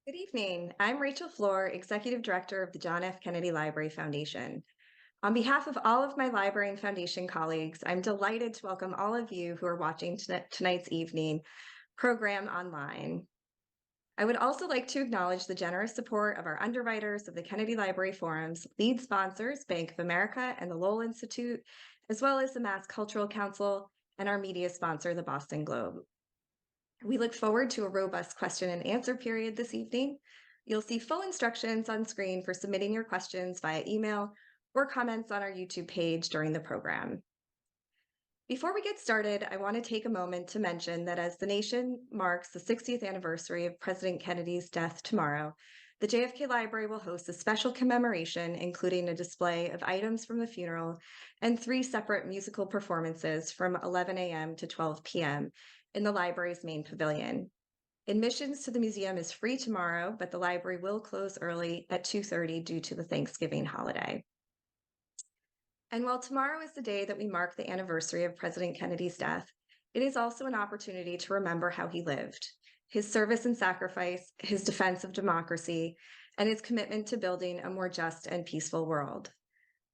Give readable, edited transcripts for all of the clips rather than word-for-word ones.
Good evening. I'm Rachel Floor, Executive Director of the John F. Kennedy Library Foundation. On behalf of all of my library and foundation colleagues, I'm delighted to welcome all of you who are watching tonight's evening program online. I would also like to acknowledge the generous support of our underwriters of the Kennedy Library Forum's lead sponsors, Bank of America and the Lowell Institute, as well as the Mass Cultural Council and our media sponsor, the Boston Globe. We look forward to a robust question and answer period this evening. You'll see full instructions on screen for submitting your questions via email or comments on our YouTube page during the program. Before we get started, I want to take a moment to mention that as the nation marks the 60th anniversary of President Kennedy's death tomorrow, the JFK Library will host a special commemoration, including a display of items from the funeral and 3 separate musical performances from 11 a.m. to 12 p.m. in the library's main pavilion. Admissions to the museum is free tomorrow, but the library will close early at 2:30 due to the Thanksgiving holiday. And while tomorrow is the day that we mark the anniversary of President Kennedy's death, it is also an opportunity to remember how he lived, his service and sacrifice, his defense of democracy, and his commitment to building a more just and peaceful world.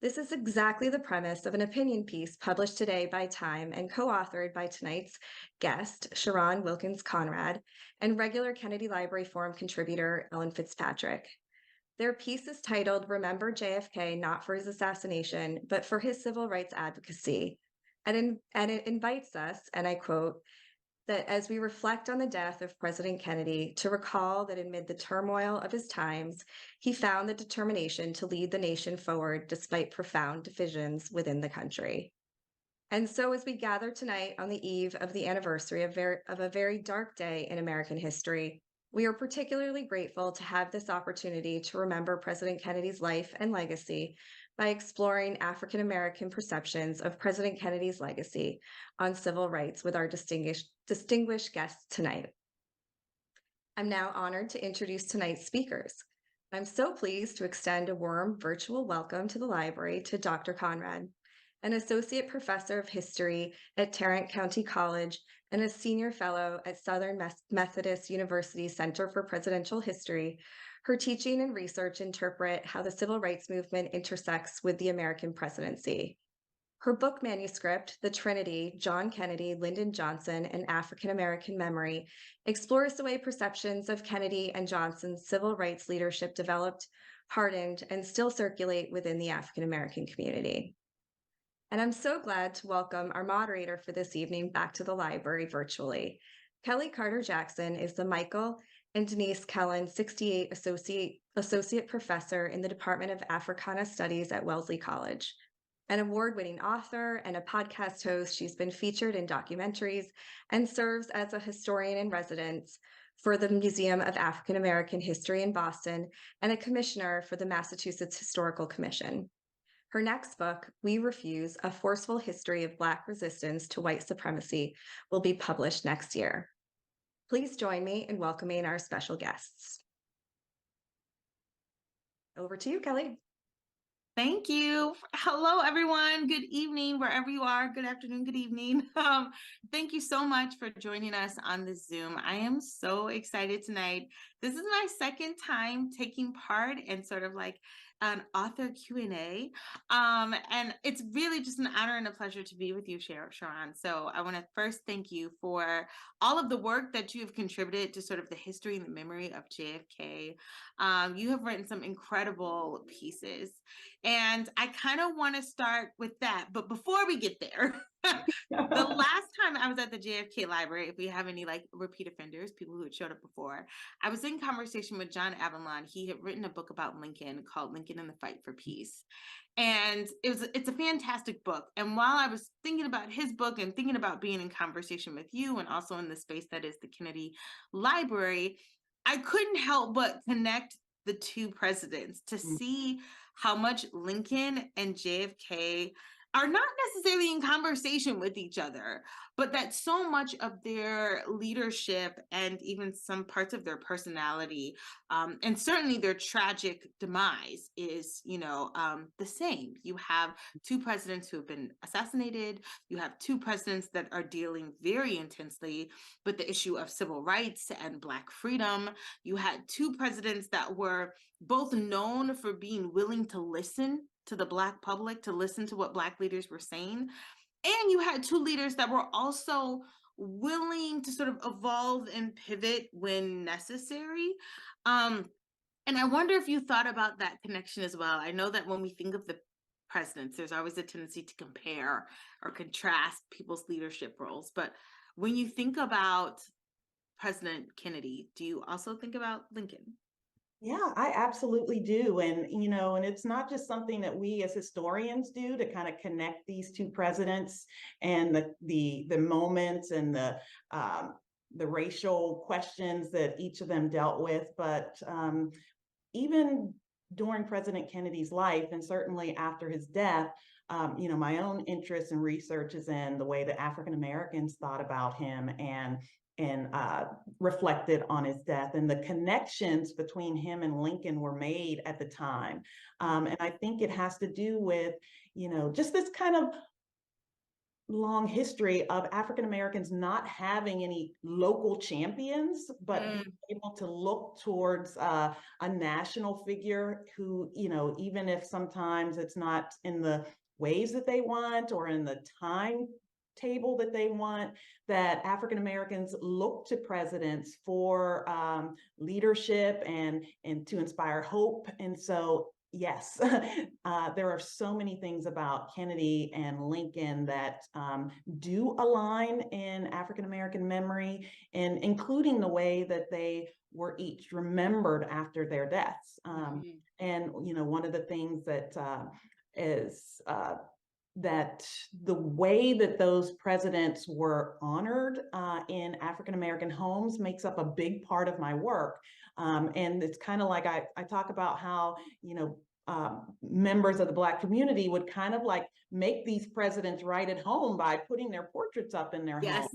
This is exactly the premise of an opinion piece published today by Time and co-authored by tonight's guest, Sharron Wilkins Conrad, and regular Kennedy Library Forum contributor, Ellen Fitzpatrick. Their piece is titled Remember JFK Not for His Assassination, but for His Civil Rights Advocacy. And it invites us, and I quote, that as we reflect on the death of President Kennedy, to recall that amid the turmoil of his times, he found the determination to lead the nation forward despite profound divisions within the country. And so as we gather tonight on the eve of the anniversary of a very dark day in American history, we are particularly grateful to have this opportunity to remember President Kennedy's life and legacy by exploring African American perceptions of President Kennedy's legacy on civil rights with our distinguished guests tonight. I'm now honored to introduce tonight's speakers. I'm so pleased to extend a warm virtual welcome to the library to Dr. Conrad, an associate professor of history at Tarrant County College and a senior fellow at Southern Methodist University Center for Presidential History. Her teaching and research interpret how the civil rights movement intersects with the American presidency. Her book manuscript, The Trinity, John Kennedy, Lyndon Johnson, and African American Memory, explores the way perceptions of Kennedy and Johnson's civil rights leadership developed, hardened, and still circulate within the African American community. And I'm so glad to welcome our moderator for this evening back to the library virtually. Kellie Carter Jackson is the Michael and Denise Kellen 68 Associate Professor in the Department of Africana Studies at Wellesley College. An award-winning author and a podcast host, she's been featured in documentaries and serves as a historian in residence for the Museum of African American History in Boston and a commissioner for the Massachusetts Historical Commission. Her next book, We Refuse, A Forceful History of Black Resistance to White Supremacy, will be published next year. Please join me in welcoming our special guests. Over to you, Kellie. Thank you. Hello, everyone. Good evening, wherever you are. Good afternoon, good evening. Thank you so much for joining us on this Zoom. I am so excited tonight. This is my second time taking part in sort of like an author Q&A. And it's really just an honor and a pleasure to be with you, Sharron. So I want to first thank you for all of the work that you have contributed to sort of the history and the memory of JFK. You have written some incredible pieces. And I kind of want to start with that. But before we get there, the last time I was at the JFK Library, if we have any like repeat offenders, people who had showed up before, I was in conversation with John Avallone. He had written a book about Lincoln called Lincoln and the Fight for Peace. And it's a fantastic book. And while I was thinking about his book and thinking about being in conversation with you and also in the space that is the Kennedy Library, I couldn't help but connect the two presidents to see how much Lincoln and JFK are not necessarily in conversation with each other, but that so much of their leadership and even some parts of their personality, and certainly their tragic demise is, the same. You have two presidents who have been assassinated. You have two presidents that are dealing very intensely with the issue of civil rights and Black freedom. You had two presidents that were both known for being willing to listen to the Black public, to listen to what Black leaders were saying. And you had two leaders that were also willing to sort of evolve and pivot when necessary. And I wonder if you thought about that connection as well. I know that when we think of the presidents, there's always a tendency to compare or contrast people's leadership roles. But when you think about President Kennedy, do you also think about Lincoln? Yeah, I absolutely do. And it's not just something that we as historians do to kind of connect these two presidents and the moments and the racial questions that each of them dealt with, but even during President Kennedy's life, and certainly after his death, my own interest and research is in the way that African Americans thought about him and reflected on his death, and the connections between him and Lincoln were made at the time. And I think it has to do with, just this kind of long history of African Americans not having any local champions, but being able to look towards a national figure who, even if sometimes it's not in the ways that they want or in the time table that they want, that African Americans look to presidents for leadership and to inspire hope. And so, yes, there are so many things about Kennedy and Lincoln that do align in African American memory, and including the way that they were each remembered after their deaths. And one of the things that is that the way that those presidents were honored in African American homes makes up a big part of my work. And it's kind of like I talk about how, members of the Black community would kind of like make these presidents right at home by putting their portraits up in their home.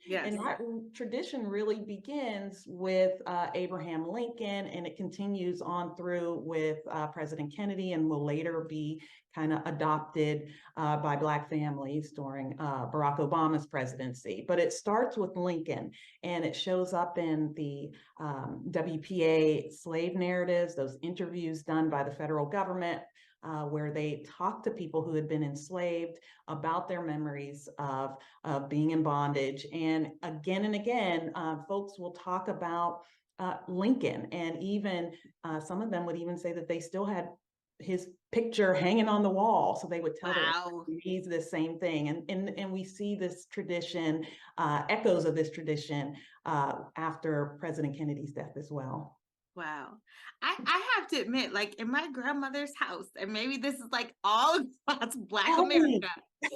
Yes. And that tradition really begins with Abraham Lincoln, and it continues on through with President Kennedy, and will later be kind of adopted by Black families during Barack Obama's presidency. But it starts with Lincoln, and it shows up in the WPA slave narratives, those interviews done by the federal government, where they talk to people who had been enslaved about their memories of being in bondage. And again, folks will talk about Lincoln, and even some of them would even say that they still had his picture hanging on the wall. So they would tell their employees the same thing. And we see this tradition, echoes of this tradition after President Kennedy's death as well. Wow. I have to admit, like in my grandmother's house, and maybe this is like all across Black America,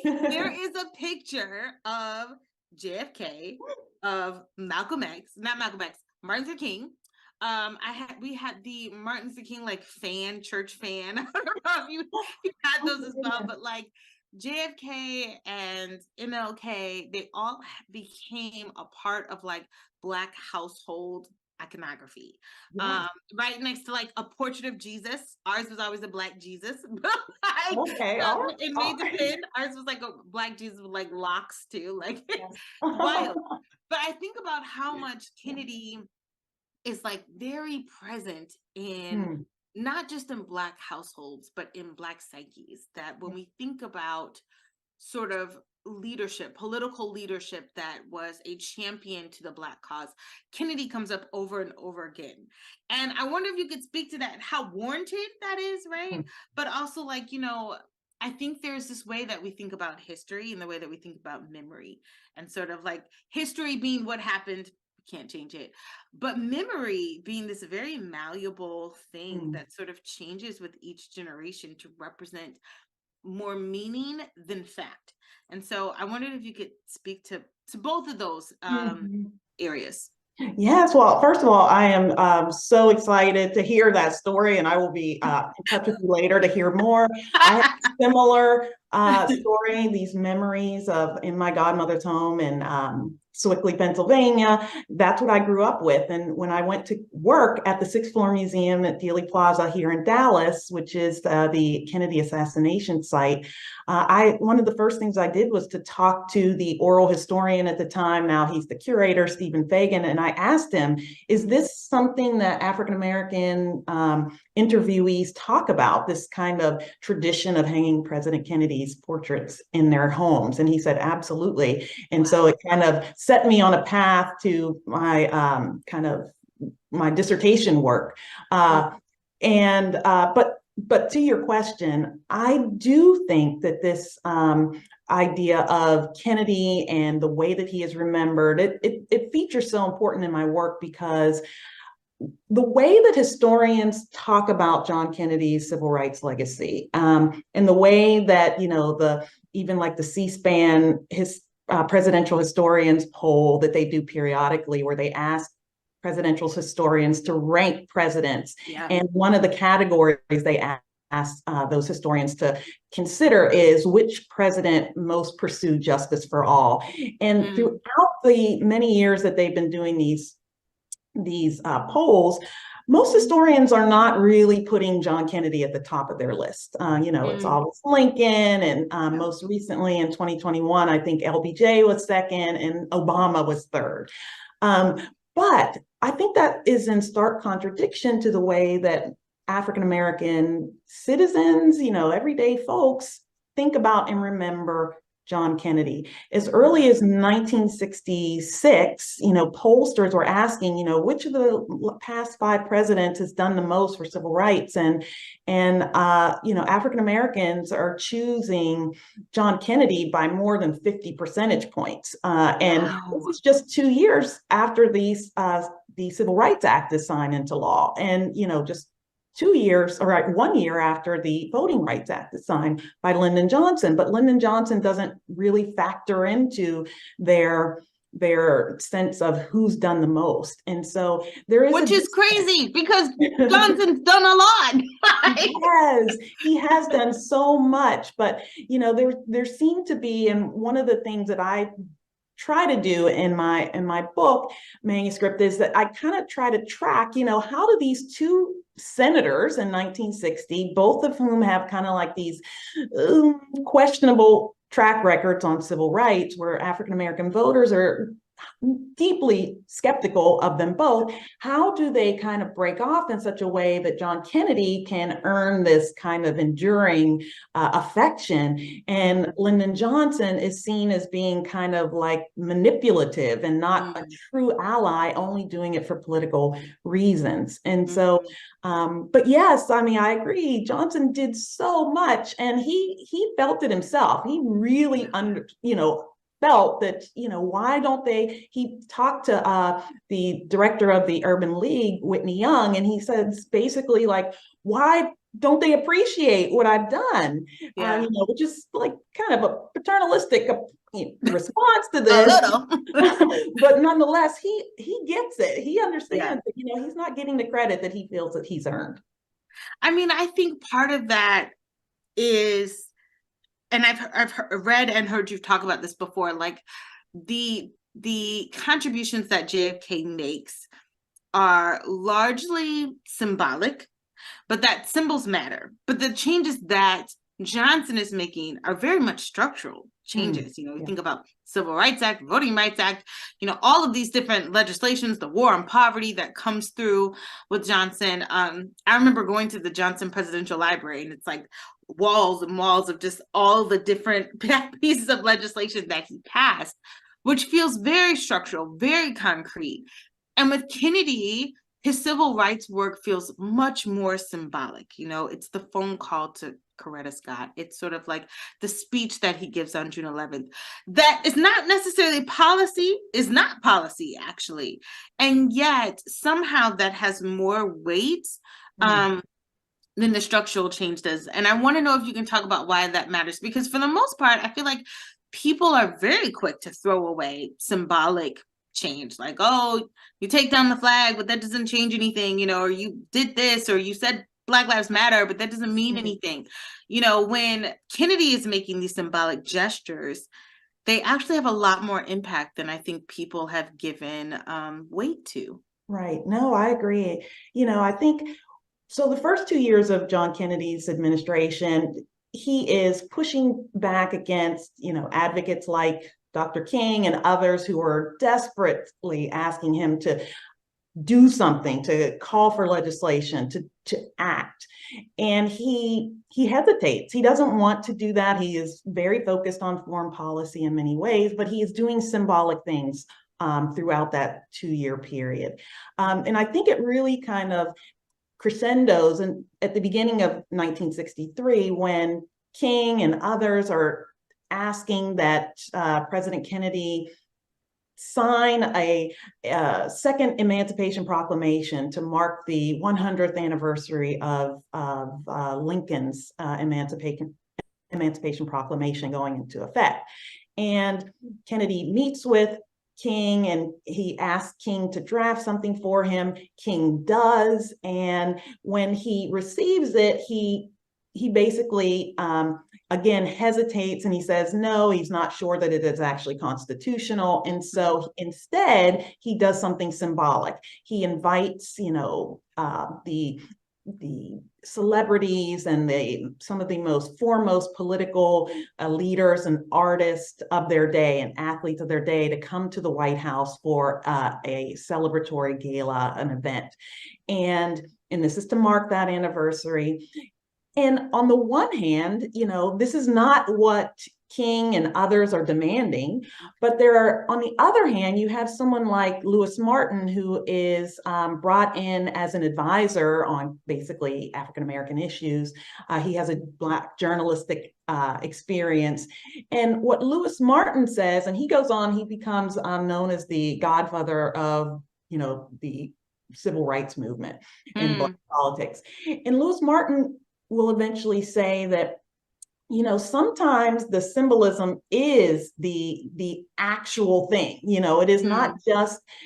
there is a picture of JFK, of Malcolm X, not Malcolm X, Martin Luther King. We had the Martin Luther King like church fan. I don't know if you had those as well, but like JFK and MLK, they all became a part of like Black household iconography. Right next to like a portrait of Jesus. Ours was always a Black Jesus. It made the pin. Ours was like a Black Jesus with like locks too. Like wild. But I think about how much Kennedy is like very present in not just in Black households, but in Black psyches. That when we think about sort of leadership, political leadership that was a champion to the Black cause, Kennedy comes up over and over again. And I wonder if you could speak to that, how warranted that is, right? But also like, I think there's this way that we think about history and the way that we think about memory, and sort of like history being what happened, we can't change it, but memory being this very malleable thing that sort of changes with each generation to represent more meaning than fact. And so I wondered if you could speak to both of those areas. Yes, well, first of all, I am so excited to hear that story, and I will be in touch with you later to hear more. I have a similar story, these memories of in my godmother's home in Sewickley, Pennsylvania. That's what I grew up with. And when I went to work at the Sixth Floor Museum at Dealey Plaza here in Dallas, which is the Kennedy assassination site, one of the first things I did was to talk to the oral historian at the time. Now he's the curator, Stephen Fagan, and I asked him, "Is this something that African American interviewees talk about? This kind of tradition of hanging President Kennedy's portraits in their homes?" And he said, "Absolutely." And so it kind of set me on a path to my my dissertation work. But to your question, I do think that this idea of Kennedy and the way that he is remembered, it features so important in my work because the way that historians talk about John Kennedy's civil rights legacy, and the way that, even like the C-SPAN presidential historians poll that they do periodically, where they ask presidential historians to rank presidents. Yeah. And one of the categories they ask those historians to consider is which president most pursued justice for all. And throughout the many years that they've been doing these polls, most historians are not really putting John Kennedy at the top of their list. It's always Lincoln, and most recently in 2021, I think LBJ was second and Obama was third. But I think that is in stark contradiction to the way that African American citizens, everyday folks, think about and remember John Kennedy. As early as 1966, pollsters were asking, which of the past 5 presidents has done the most for civil rights? And African Americans are choosing John Kennedy by more than 50 percentage points. And this is just 2 years after the Civil Rights Act is signed into law. And, just 1 year after the Voting Rights Act is signed by Lyndon Johnson. But Lyndon Johnson doesn't really factor into their sense of who's done the most. And so there is, which is crazy because Johnson's done a lot. Yes, he has done so much. But there seemed to be, and one of the things that I try to do in my book manuscript is that I kind of try to track, how do these 2 senators in 1960, both of whom have kind of like these questionable track records on civil rights, where African American voters are deeply skeptical of them both, how do they kind of break off in such a way that John Kennedy can earn this kind of enduring affection, and Lyndon Johnson is seen as being kind of like manipulative and not a true ally, only doing it for political reasons? And so, but yes, I agree, Johnson did so much, and he felt it himself. He really felt that, why don't they, he talked to the director of the Urban League, Whitney Young, and he says basically like, why don't they appreciate what I've done? Which is like kind of a paternalistic response to this. But nonetheless, he gets it. He understands that, he's not getting the credit that he feels that he's earned. I think part of that is, and I've read and heard you talk about this before, like the contributions that JFK makes are largely symbolic, but that symbols matter. But the changes that Johnson is making are very much structural changes. You think about Civil Rights Act, Voting Rights Act, all of these different legislations, the war on poverty that comes through with Johnson. I remember going to the Johnson Presidential Library, and it's like walls and walls of just all the different pieces of legislation that he passed, which feels very structural, very concrete. And with Kennedy, his civil rights work feels much more symbolic. It's the phone call to Coretta Scott. It's sort of like the speech that he gives on June 11th. That is not necessarily policy, is not policy, actually. And yet, somehow that has more weight than the structural change does. And I want to know if you can talk about why that matters, because for the most part, I feel like people are very quick to throw away symbolic change. Like, oh, you take down the flag, but that doesn't change anything, you know, or you did this, or you said Black Lives Matter, but that doesn't mean anything. You know, when Kennedy is making these symbolic gestures, they actually have a lot more impact than I think people have given weight to. Right. No, I agree. You know, I think so. The first 2 years of John Kennedy's administration, he is pushing back against, advocates like Dr. King and others who are desperately asking him to do something, to call for legislation, to act. And he hesitates. He doesn't want to do that. He is very focused on foreign policy in many ways, but he is doing symbolic things throughout that 2-year period. And I think it really kind of crescendos and at the beginning of 1963, when King and others are asking that President Kennedy sign a second Emancipation Proclamation to mark the 100th anniversary of Lincoln's Emancipation Proclamation going into effect. And Kennedy meets with King and he asks King to draft something for him. King does. And when he receives it, he basically, again, hesitates and he says, no, he's not sure that it is actually constitutional. And so instead, he does something symbolic. He invites, the celebrities and some of the most foremost political leaders and artists of their day and athletes of their day to come to the White House for a celebratory gala, an event. And this is to mark that anniversary. And on the one hand, this is not what King and others are demanding, but on the other hand, you have someone like Louis Martin, who is brought in as an advisor on basically African-American issues. He has a Black journalistic experience. And what Louis Martin says, and he goes on, he becomes known as the godfather of, the civil rights movement in Black politics. And Louis Martin will eventually say that, sometimes the symbolism is the actual thing. It is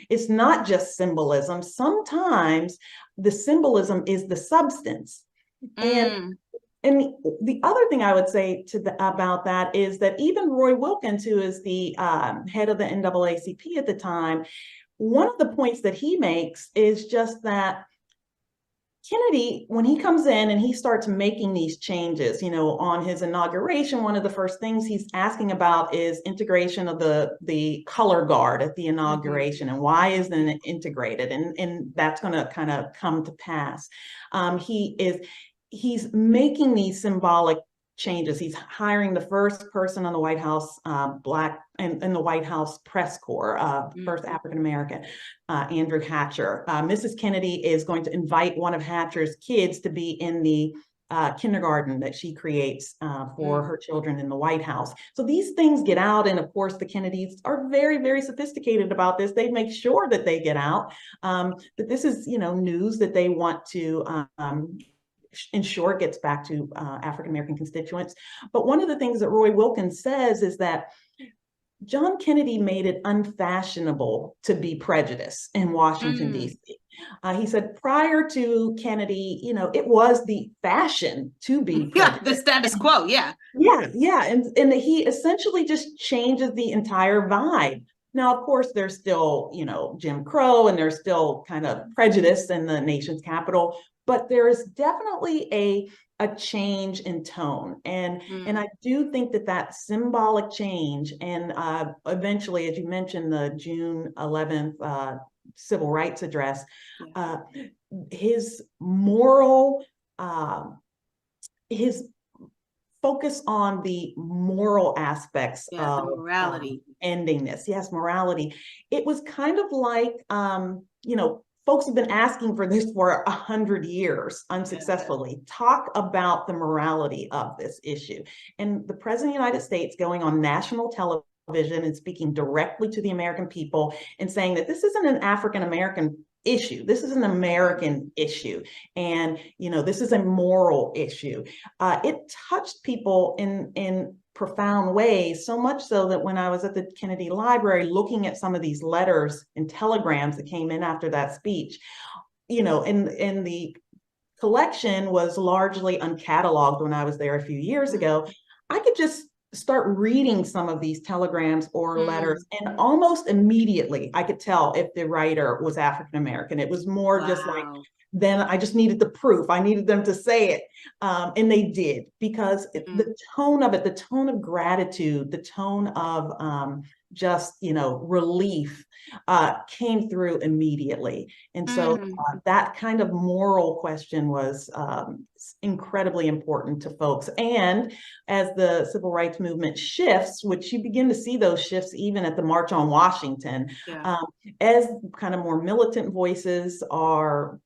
it's not just symbolism. Sometimes the symbolism is the substance. And the other thing I would say about that is that even Roy Wilkins, who is the head of the NAACP at the time, one of the points that he makes is just that Kennedy, when he comes in and he starts making these changes, on his inauguration, one of the first things he's asking about is integration of the color guard at the inauguration, and why isn't it integrated? And that's going to kind of come to pass. He's making these symbolic changes. He's hiring the first person on the White House, Black, and in the White House press corps, first African-American, Andrew Hatcher. Mrs. Kennedy is going to invite one of Hatcher's kids to be in the kindergarten that she creates for her children in the White House. So these things get out, and of course the Kennedys are very, very sophisticated about this. They make sure that they get out, that this is, news that they want to ensure gets back to African-American constituents. But one of the things that Roy Wilkins says is that John Kennedy made it unfashionable to be prejudiced in Washington, D.C. He said prior to Kennedy, it was the fashion to be prejudiced. The status quo, yeah. And he essentially just changes the entire vibe. Now, of course, there's still, Jim Crow, and there's still kind of prejudice in the nation's capital, but there is definitely a change in tone. And I do think that symbolic change, and eventually, as you mentioned, the June 11th Civil Rights Address, his moral, his focus on the moral aspects of morality. Ending this. Yes, morality. It was kind of like, folks have been asking for this for 100 years unsuccessfully. Talk about the morality of this issue. And the President of the United States going on national television and speaking directly to the American people and saying that this isn't an African-American issue. This is an American issue. And, this is a moral issue. It touched people in profound ways, so much so that when I was at the Kennedy Library looking at some of these letters and telegrams that came in after that speech, and the collection was largely uncatalogued when I was there a few years ago, I could just start reading some of these telegrams or letters, and almost immediately I could tell if the writer was African American. It was more just like, then I just needed the proof. I needed them to say it. And they did, because the tone of it, the tone of gratitude, the tone of just, relief came through immediately. And so that kind of moral question was incredibly important to folks. And as the civil rights movement shifts, which you begin to see those shifts even at the March on Washington, as kind of more militant voices are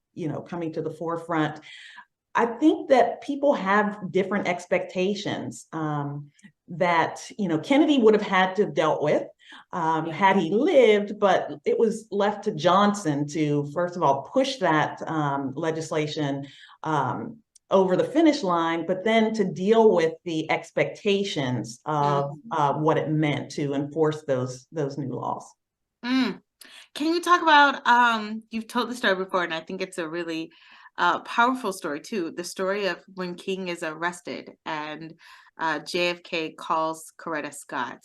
coming to the forefront, I think that people have different expectations that, Kennedy would have had to have dealt with had he lived, but it was left to Johnson to, first of all, push that legislation over the finish line, but then to deal with the expectations of what it meant to enforce those new laws. Can you talk about, you've told the story before, and I think it's a really powerful story too, the story of when King is arrested and JFK calls Coretta Scott.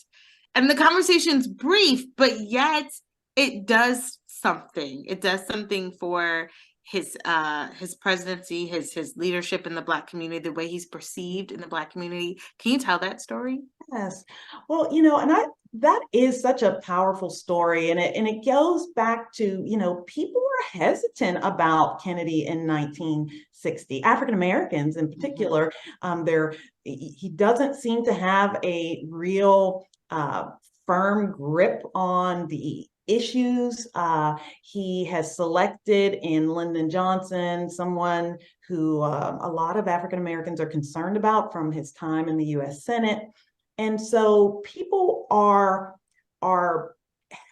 And the conversation's brief, but yet it does something. It does something for his presidency, his leadership in the Black community, the way he's perceived in the Black community. Can you tell that story? Yes. Well, that is such a powerful story, and it goes back to, people were hesitant about Kennedy in 1960. African Americans in particular, he doesn't seem to have a real firm grip on the issues. He has selected in Lyndon Johnson someone who a lot of African Americans are concerned about from his time in the U.S. Senate. And so people are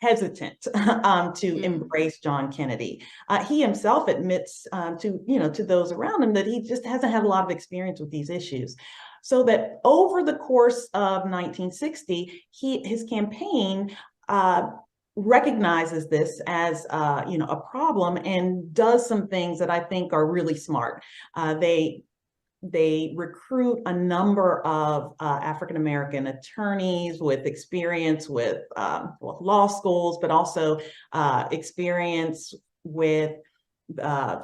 hesitant to embrace John Kennedy. He himself admits to those around him that he just hasn't had a lot of experience with these issues. So that over the course of 1960, his campaign recognizes this as a problem and does some things that I think are really smart. They recruit a number of African-American attorneys with experience with law schools, but also experience with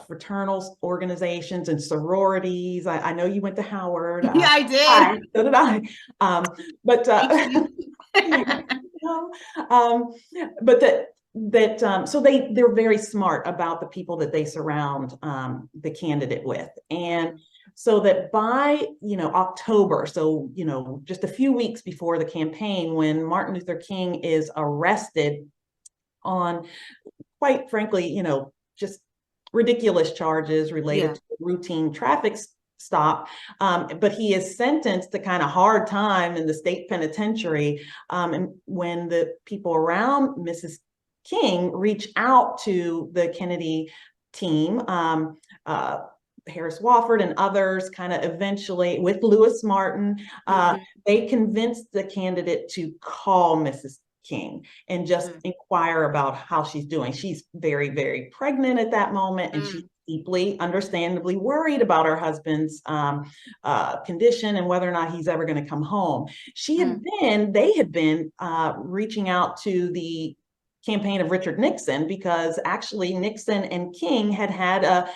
fraternal organizations and sororities. I know you went to Howard. Yeah, I did. So did I. So they're very smart about the people that they surround the candidate with. And so that by, October, so, just a few weeks before the campaign, when Martin Luther King is arrested on, quite frankly, just ridiculous charges related to routine traffic stop, but he is sentenced to kind of hard time in the state penitentiary. And when the people around Mrs. King reach out to the Kennedy team, Harris Wofford and others, kind of eventually with Lewis Martin, they convinced the candidate to call Mrs. King and just inquire about how she's doing. She's very, very pregnant at that moment, and she's deeply, understandably worried about her husband's condition and whether or not he's ever going to come home. They had been reaching out to the campaign of Richard Nixon, because actually Nixon and King had a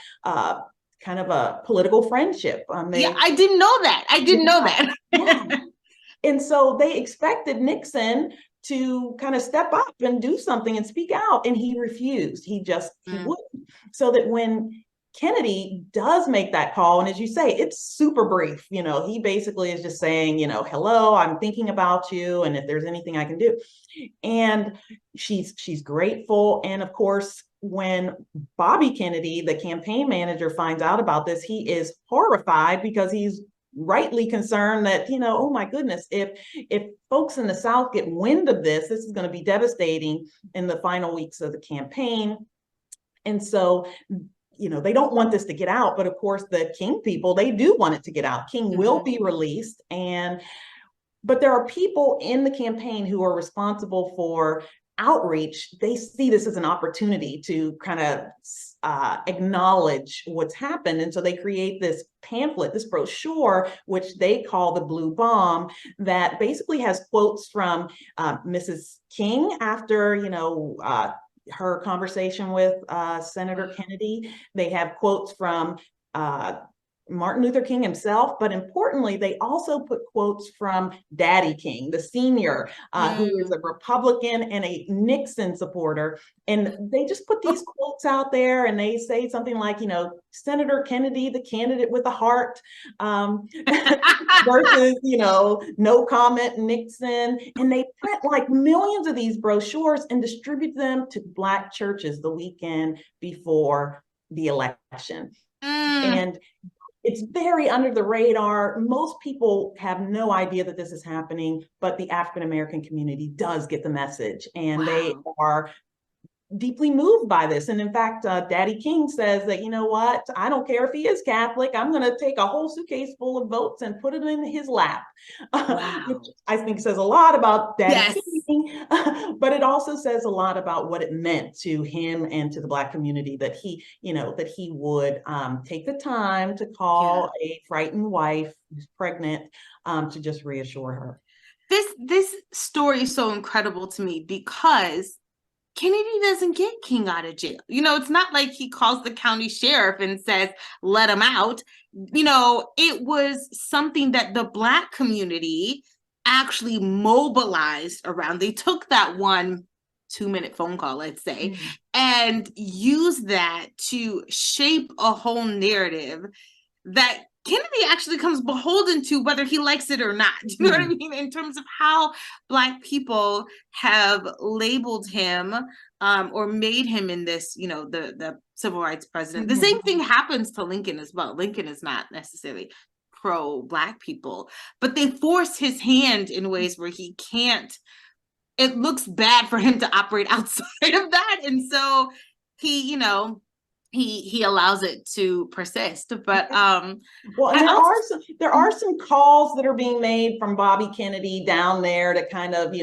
kind of a political friendship. I didn't know that. Yeah. And so they expected Nixon to kind of step up and do something and speak out, and he refused. He wouldn't. So that when Kennedy does make that call, and as you say, it's super brief. He basically is just saying, hello, I'm thinking about you, and if there's anything I can do. And she's grateful. And of course, when Bobby Kennedy, the campaign manager, finds out about this, he is horrified, because he's rightly concerned that, oh my goodness, if folks in the South get wind of this is going to be devastating in the final weeks of the campaign. And so, they don't want this to get out, but of course the King people, they do want it to get out. King will be released. And but there are people in the campaign who are responsible for outreach. They see this as an opportunity to kind of acknowledge what's happened. And so they create this pamphlet, this brochure, which they call the Blue Bomb, that basically has quotes from Mrs. King after, her conversation with Senator Kennedy. They have quotes from Martin Luther King himself, but importantly, they also put quotes from Daddy King, the senior, who is a Republican and a Nixon supporter. And they just put these quotes out there, and they say something like, Senator Kennedy, the candidate with a heart, versus, no comment Nixon. And they print like millions of these brochures and distribute them to Black churches the weekend before the election. And it's very under the radar. Most people have no idea that this is happening, but the African American community does get the message, and they are deeply moved by this. And in fact, Daddy King says that, what, I don't care if he is Catholic, I'm going to take a whole suitcase full of votes and put it in his lap. Which I think says a lot about Daddy King, but it also says a lot about what it meant to him and to the Black community that he, that he would take the time to call a frightened wife who's pregnant to just reassure her. This story is so incredible to me because Kennedy doesn't get King out of jail. It's not like he calls the county sheriff and says, let him out. It was something that the Black community actually mobilized around. They took that 1 2-minute phone call, let's say, and used that to shape a whole narrative that Kennedy actually comes beholden to, whether he likes it or not. Do you know what I mean? In terms of how Black people have labeled him or made him in this, the civil rights president. The same thing happens to Lincoln as well. Lincoln is not necessarily pro-Black people, but they force his hand in ways where he can't. It looks bad for him to operate outside of that. And so he, he allows it to persist. But well, and there are some calls that are being made from Bobby Kennedy down there to kind of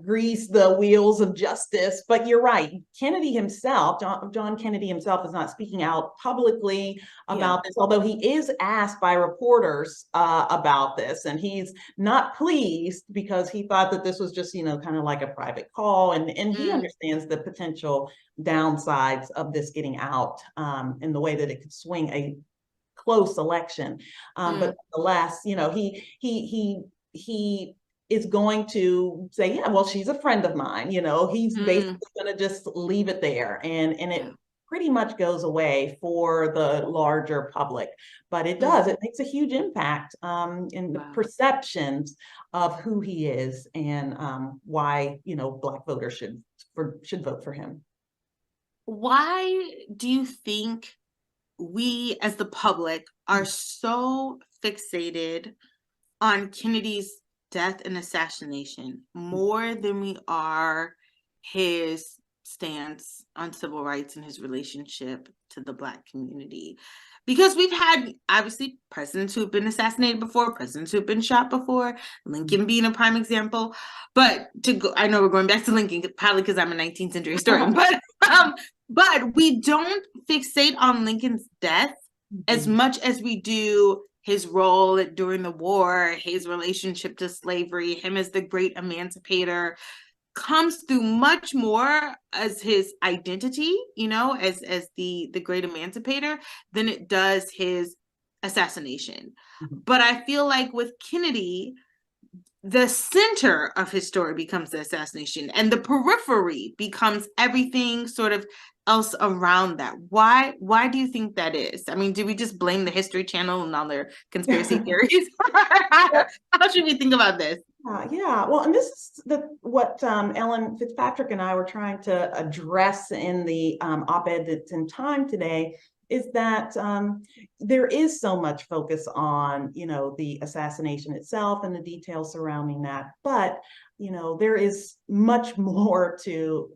grease the wheels of justice. But you're right, Kennedy himself, John Kennedy himself, is not speaking out publicly about this, although he is asked by reporters about this, and he's not pleased because he thought that this was just kind of like a private call, and he understands the potential downsides of this getting out in the way that it could swing a close election. But nonetheless, he is going to say, yeah, well, she's a friend of mine. He's basically going to just leave it there, and it pretty much goes away for the larger public. But it does, it makes a huge impact in the perceptions of who he is and why Black voters should vote for him. Why do you think we as the public are so fixated on Kennedy's death and assassination more than we are his stance on civil rights and his relationship to the Black community? Because we've had, obviously, presidents who have been assassinated before, presidents who have been shot before, Lincoln being a prime example. But I know we're going back to Lincoln, probably because I'm a 19th century historian, but we don't fixate on Lincoln's death as much as we do his role during the war, his relationship to slavery, him as the great emancipator, comes through much more as his identity, as the great emancipator, than it does his assassination. But I feel like with Kennedy, the center of his story becomes the assassination, and the periphery becomes everything sort of else around that. Why do you think that is? I mean, do we just blame the History Channel and all their conspiracy theories? How should we think about this? Well, and this is what Ellen Fitzpatrick and I were trying to address in the op-ed that's in Time today, is that there is so much focus on, the assassination itself and the details surrounding that. But, there is much more to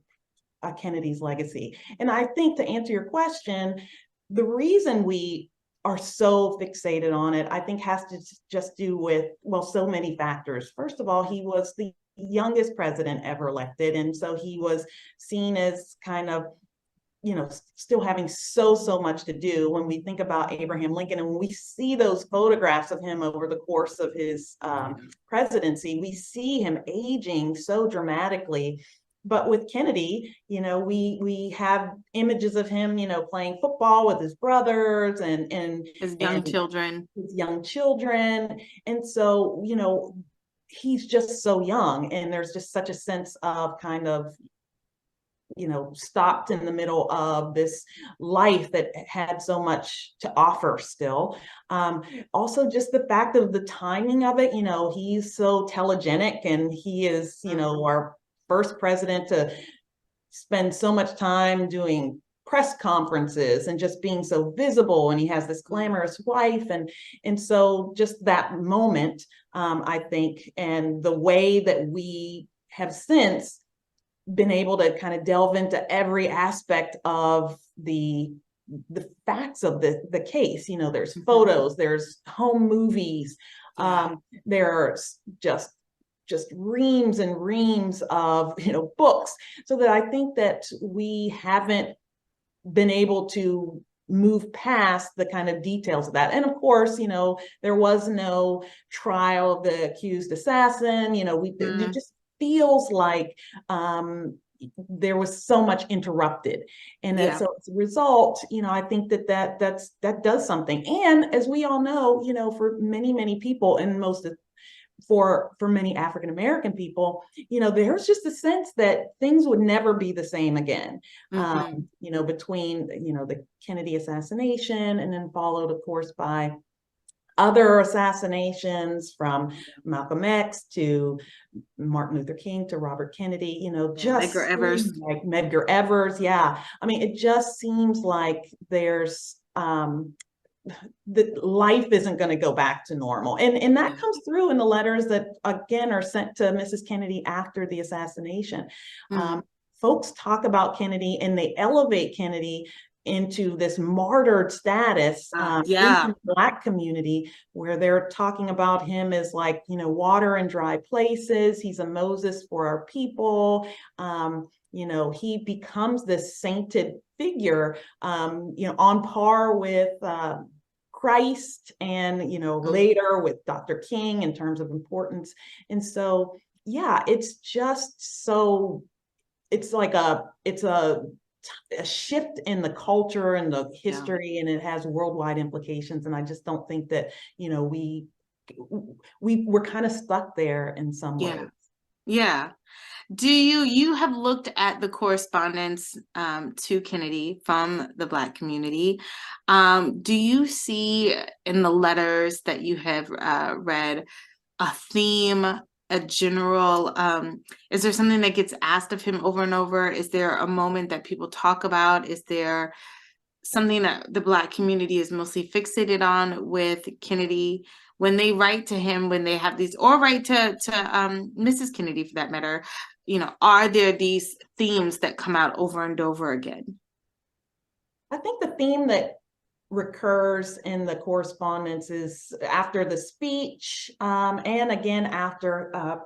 Kennedy's legacy. And I think, to answer your question, the reason we are so fixated on it, I think has to just do with, well, so many factors. First of all, he was the youngest president ever elected. And so he was seen as kind of, still having so much to do. When we think about Abraham Lincoln and when we see those photographs of him over the course of his presidency, we see him aging so dramatically. But with Kennedy, we have images of him, playing football with his brothers and his young children. And so, he's just so young, and there's just such a sense of kind of, stopped in the middle of this life that had so much to offer still. Also, just the fact of the timing of it, he's so telegenic, and he is, our first president to spend so much time doing press conferences and just being so visible, and he has this glamorous wife, and so just that moment, I think, and the way that we have since been able to kind of delve into every aspect of the facts of the case. There's photos, there's home movies, there's just reams and reams of books, so that I think that we haven't been able to move past the kind of details of that. And of course, there was no trial of the accused assassin. It just feels like there was so much interrupted, and so as a result, I think that does something. And as we all know, for many people, and for many African American people, there's just a sense that things would never be the same again. Between the Kennedy assassination, and then followed, of course, by other assassinations, from Malcolm X to Martin Luther King to Robert Kennedy, just Medgar Evers. Like Medgar Evers. Yeah. I mean, it just seems like there's that life isn't going to go back to normal. And that comes through in the letters that, again, are sent to Mrs. Kennedy after the assassination. Folks talk about Kennedy, and they elevate Kennedy into this martyred status in the Black community, where they're talking about him as like, water in dry places. He's a Moses for our people. He becomes this sainted figure, on par with Christ, and later with Dr. King in terms of importance. And so, it's just so, it's like it's a shift in the culture and the history, and it has worldwide implications. And I just don't think that we're kind of stuck there in some ways. Do you have looked at the correspondence to Kennedy from the Black community? Do you see in the letters that you have read a theme, a general, is there something that gets asked of him over and over? Is there a moment that people talk about? Is there something that the Black community is mostly fixated on with Kennedy when they write to him, when they have these, or write to Mrs. Kennedy for that matter? Are there these themes that come out over and over again? I think the theme that recurs in the correspondence is after the speech, and again after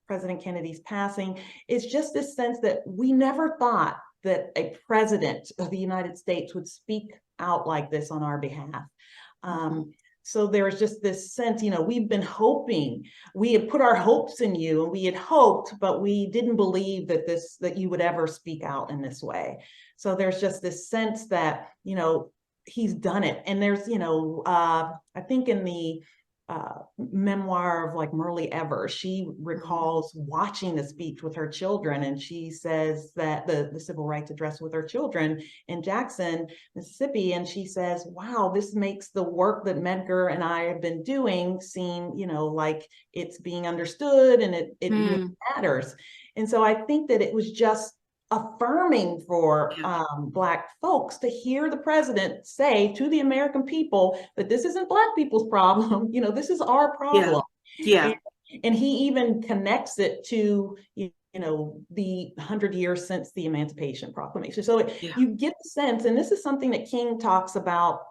President Kennedy's passing, is just this sense that we never thought that a president of the United States would speak out like this on our behalf. So there's just this sense, we've been hoping, we had put our hopes in you, and we had hoped, but we didn't believe that you would ever speak out in this way. So there's just this sense that, he's done it. And there's, I think in the memoir of like Merle Evers, she recalls watching the speech with her children, and she says that the civil rights address with her children in Jackson, Mississippi, and she says, wow, this makes the work that Medgar and I have been doing seem, like it's being understood, and it really matters. And so I think that it was just affirming for Black folks to hear the president say to the American people that this isn't Black people's problem, this is our problem. And he even connects it to, the 100 years since the Emancipation Proclamation. So Yeah. you get the sense, and this is something that King talks about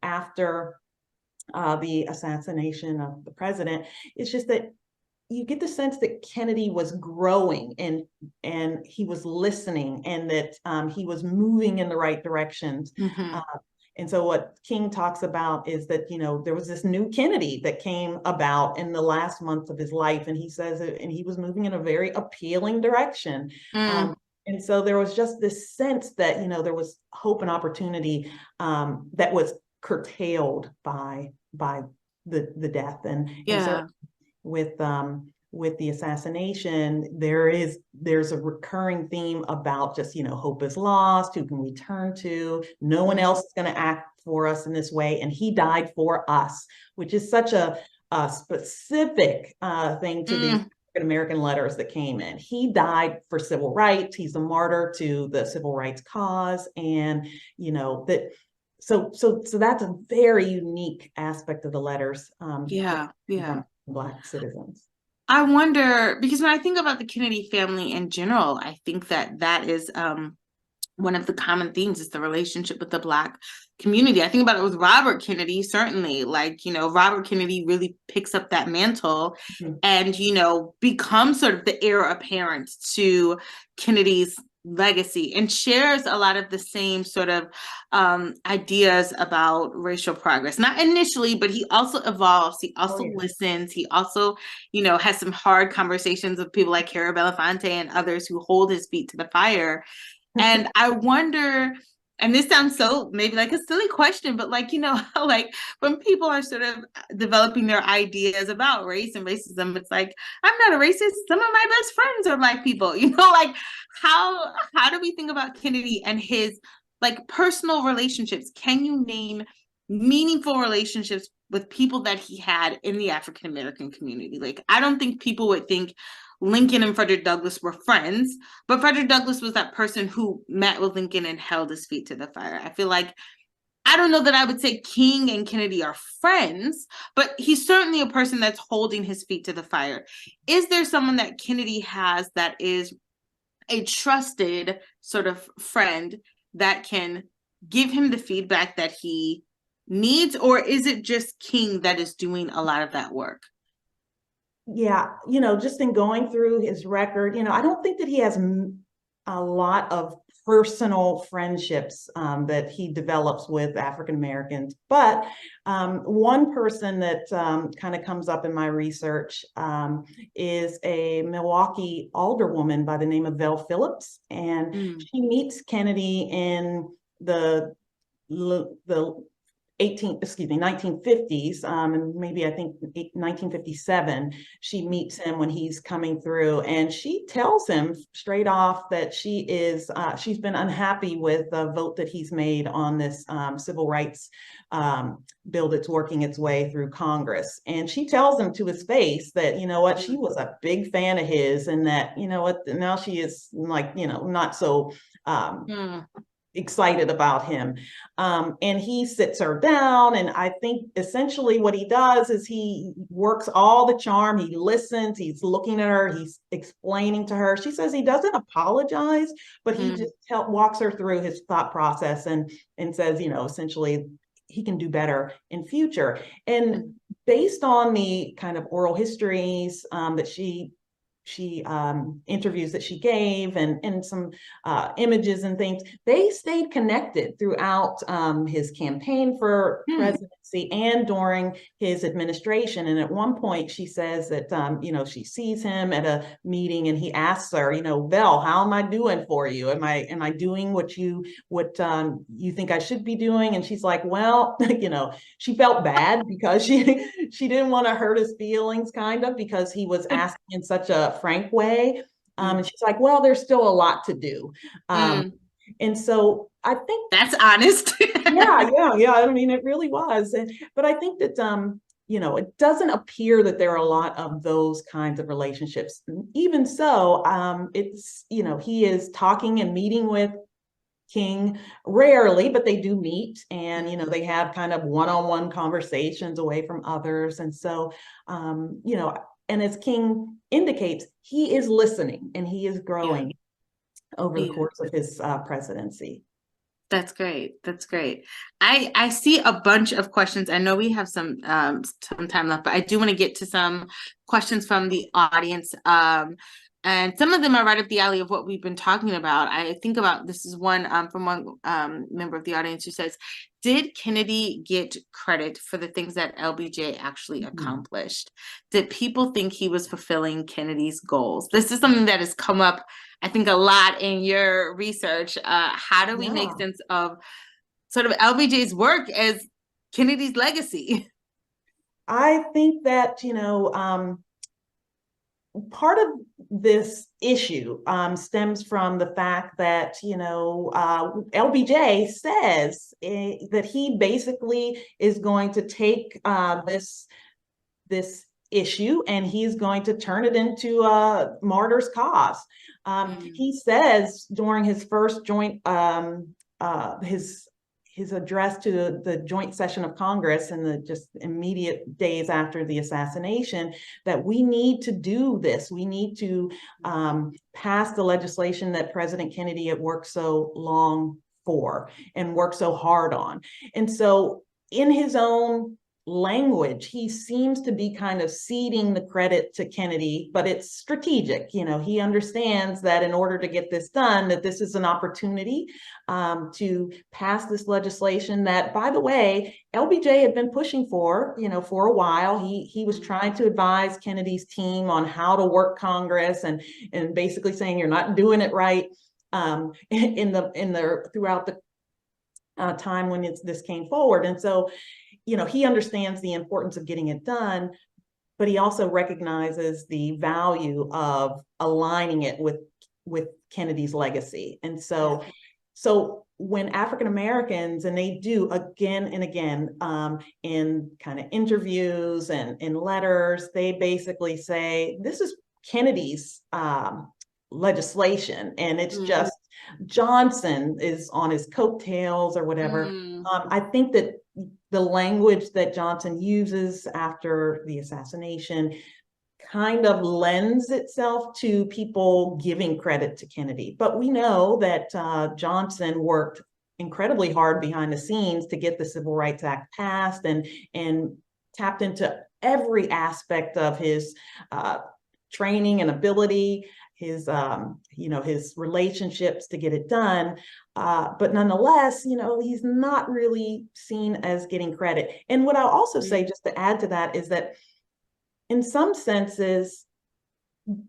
after the assassination of the president. It's just that you get the sense that Kennedy was growing and he was listening, and that he was moving in the right directions. Mm-hmm. And so what King talks about is that, there was this new Kennedy that came about in the last month of his life. And he says, and he was moving in a very appealing direction. And so there was just this sense that, there was hope and opportunity that was curtailed by the death. And so with the assassination, there's a recurring theme about just, hope is lost, who can we turn to? No one else is going to act for us in this way. And he died for us, which is such a specific thing to the African-American letters that came in. He died for civil rights. He's a martyr to the civil rights cause. And, so that's a very unique aspect of the letters. From Black citizens. I wonder, because when I think about the Kennedy family in general, I think that is one of the common themes is the relationship with the Black community. I think about it with Robert Kennedy, certainly. Robert Kennedy really picks up that mantle and, becomes sort of the heir apparent to Kennedy's legacy and shares a lot of the same sort of ideas about racial progress. Not initially, but he also evolves. He also listens. He also, has some hard conversations with people like Cara Belafonte and others who hold his feet to the fire. And I wonder, and this sounds so maybe like a silly question, but how when people are sort of developing their ideas about race and racism, it's like, I'm not a racist. Some of my best friends are Black people, how do we think about Kennedy and his personal relationships? Can you name meaningful relationships with people that he had in the African-American community? I don't think people would think Lincoln and Frederick Douglass were friends, but Frederick Douglass was that person who met with Lincoln and held his feet to the fire. I feel like, I don't know that I would say King and Kennedy are friends, but he's certainly a person that's holding his feet to the fire. Is there someone that Kennedy has that is a trusted sort of friend that can give him the feedback that he needs, or is it just King that is doing a lot of that work? Yeah, just in going through his record, I don't think that he has a lot of personal friendships that he develops with African Americans. But one person that kind of comes up in my research is a Milwaukee alderwoman by the name of Vel Phillips. And she meets Kennedy in the 1950s, and maybe I think 1957, she meets him when he's coming through, and she tells him straight off that she's been unhappy with the vote that he's made on this civil rights bill that's working its way through Congress. And she tells him to his face that, she was a big fan of his, and that, now she is not so excited about him. And he sits her down, and I think essentially what he does is he works all the charm. He listens, he's looking at her, he's explaining to her. She says he doesn't apologize, but he just walks her through his thought process and says, essentially he can do better in future. And based on the kind of oral histories that she interviews that she gave and some images and things, they stayed connected throughout his campaign for presidency and during his administration. And at one point she says that, she sees him at a meeting and he asks her, Vel, how am I doing for you? Am I doing what you think I should be doing? And she's like, well, she felt bad because she didn't want to hurt his feelings, kind of, because he was asking in such a frank way. And she's like, well, there's still a lot to do. And so I think that's honest. yeah. I mean, it really was. But I think that, it doesn't appear that there are a lot of those kinds of relationships. Even so, it's, he is talking and meeting with King rarely, but they do meet, and they have kind of one-on-one conversations away from others. And so And as King indicates, he is listening and he is growing over the course of his presidency. That's great. That's great. I see a bunch of questions. I know we have some time left, but I do want to get to some questions from the audience. And some of them are right up the alley of what we've been talking about. I think about, this is one from one member of the audience who says, did Kennedy get credit for the things that LBJ actually accomplished? Did people think he was fulfilling Kennedy's goals? This is something that has come up, I think, a lot in your research. How do we make sense of sort of LBJ's work as Kennedy's legacy? I think that, part of this issue stems from the fact that, LBJ says that he basically is going to take this issue and he's going to turn it into a martyr's cause. He says during his first joint, his address to the joint session of Congress in the just immediate days after the assassination, that we need to do this. We need to pass the legislation that President Kennedy had worked so long for and worked so hard on. And so in his own language, he seems to be kind of ceding the credit to Kennedy, but it's strategic. He understands that in order to get this done, that this is an opportunity to pass this legislation that, by the way, LBJ had been pushing for a while. He was trying to advise Kennedy's team on how to work Congress and basically saying you're not doing it right throughout the time when this came forward. And so he understands the importance of getting it done, but he also recognizes the value of aligning it with Kennedy's legacy. And so when African Americans, and they do again and again in kind of interviews and in letters, they basically say, this is Kennedy's legislation, and it's just Johnson is on his coattails or whatever. I think that the language that Johnson uses after the assassination kind of lends itself to people giving credit to Kennedy. But we know that Johnson worked incredibly hard behind the scenes to get the Civil Rights Act passed and tapped into every aspect of his training and ability, his relationships to get it done. But nonetheless, he's not really seen as getting credit. And what I'll also say, just to add to that, is that in some senses,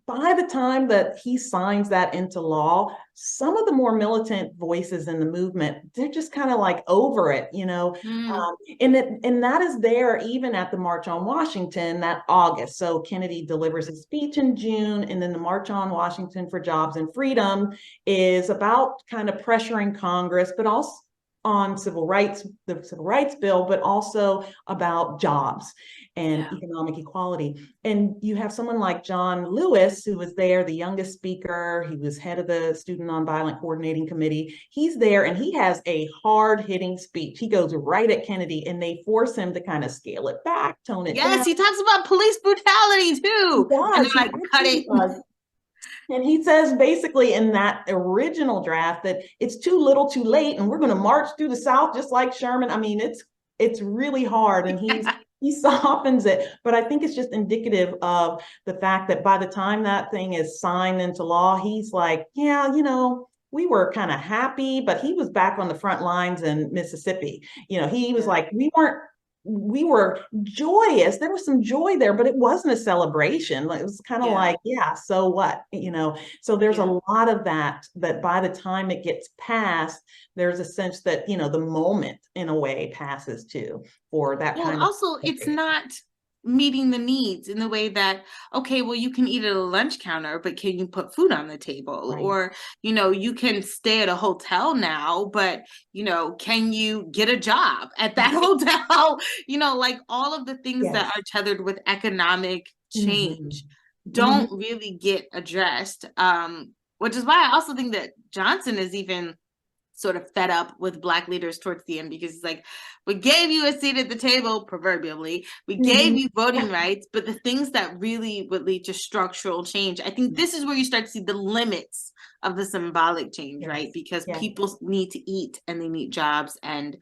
by the time that he signs that into law, some of the more militant voices in the movement, they're just kind of like over it, and that is there even at the March on Washington that August. So Kennedy delivers his speech in June, and then the March on Washington for Jobs and Freedom is about kind of pressuring Congress, but also on the Civil Rights Bill, but also about jobs and economic equality. And you have someone like John Lewis, who was there, the youngest speaker. He was head of the Student Nonviolent Coordinating Committee. He's there, and he has a hard-hitting speech. He goes right at Kennedy, and they force him to kind of scale it back, tone it down. Yes, he talks about police brutality too. He does. And then, cut it. And he says basically in that original draft that it's too little too late, and we're going to march through the South just like Sherman. I mean, it's really hard, and he softens it. But I think it's just indicative of the fact that by the time that thing is signed into law, he's like, yeah, we were kind of happy, but he was back on the front lines in Mississippi. He was like, we were joyous. There was some joy there, but it wasn't a celebration. It was kind of like, so what, so there's a lot of that by the time it gets passed, there's a sense that, the moment in a way passes too for that kind of. Also, it's not meeting the needs in the way that, okay, well, you can eat at a lunch counter, but can you put food on the table? Right. Or, you can stay at a hotel now, but, can you get a job at that hotel? Like all of the things that are tethered with economic change don't really get addressed, which is why I also think that Johnson is even sort of fed up with Black leaders towards the end, because it's like, we gave you a seat at the table, proverbially, we gave you voting rights, but the things that really would lead to structural change, I think this is where you start to see the limits of the symbolic change, Yes. right? Because Yeah. people need to eat and they need jobs, and